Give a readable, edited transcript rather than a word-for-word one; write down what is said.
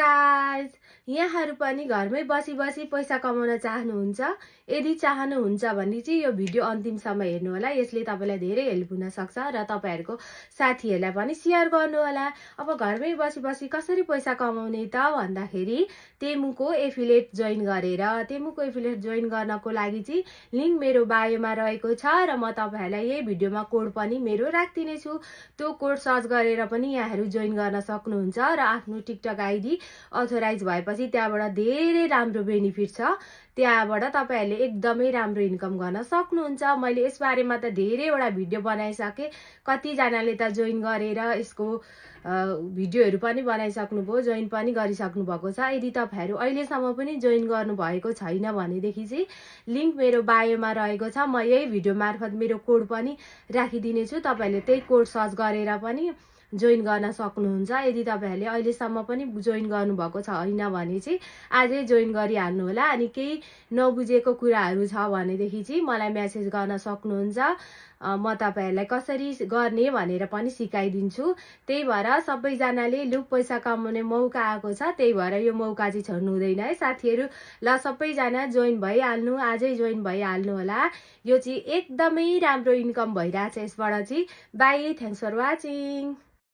Guys, यहाँहरु पनि घरमै बसी पैसा कमाउन चाहनुहुन्छ? यदि चाहनुहुन्छ भने चाहिँ यो भिडियो अन्तिमसम्म हेर्नु होला। यसले तपाईलाई धेरै हेल्प हुन सक्छ र तपाईहरुको साथीहरुलाई पनि शेयर गर्नु होला। अब घरमै बसी कसरी पैसा कमाउने त भन्दाखेरि टेमुको एफिलिएट जोइन गरेर टेमुको एफिलिएट जोइन गर्नको लागि चाहिँ लिंक मेरो बायोमा रहेको छ र म तपाईहरुलाई यही भिडियोमा कोड पनि मेरो राख्दिने छु। त्यो कोड सर्च गरेर पनि यहाँहरु जोइन गर्न सक्नुहुन्छ र आफ्नो टिकटक आईडी अथोराइज भएपछि त्यहाँबाट धेरै राम्रो बेनिफिट छ। त्यहाँबाट तपाईहरुले एकदमै राम्रो इन्कम गर्न सक्नुहुन्छ। मैले यस बारेमा त धेरैवटा भिडियो बनाइसके। कति जनाले त जोइन गरेर यसको भिडियोहरु पनि बनाइसक्नुभयो, जोइन पनि गरिसक्नु भएको छ। यदि तपाईहरु अहिलेसम्म पनि जोइन गर्नु भएको छैन भनेदेखि चाहिँ लिंक मेरो बायोमा रहेको छ। म यही भिडियो मार्फत मेरो कोड पनि राखिदिने छु। तपाईहरुले त्यही कोड सर्च गरेर पनि जोइन गर्न सक्नुहुन्छ। यदि तपाईहरुले अहिलेसम्म पनि जोइन गर्नु भएको छैन भने चाहिँ आजै जोइन गरिहाल्नु होला। अनि केही नबुझेको कुराहरु छ भनेदेखि चाहिँ मलाई मेसेज गर्न सक्नुहुन्छ। म तपाईहरुलाई कसरी गर्ने भनेर पनि सिकाइदिन्छु। त्यही भएर सबैजनाले लु पैसा कमाउने मौका आएको छ, त्यही भएर यो मौका चाहिँ छोड्नु हुँदैन है साथीहरु। ल सबैजना जोइन भइहाल्नु, आजै जोइन भइहाल्नु होला। यो चाहिँ एकदमै राम्रो इन्कम भइराछ यसबाट चाहिँ। Bye, thanks for watching.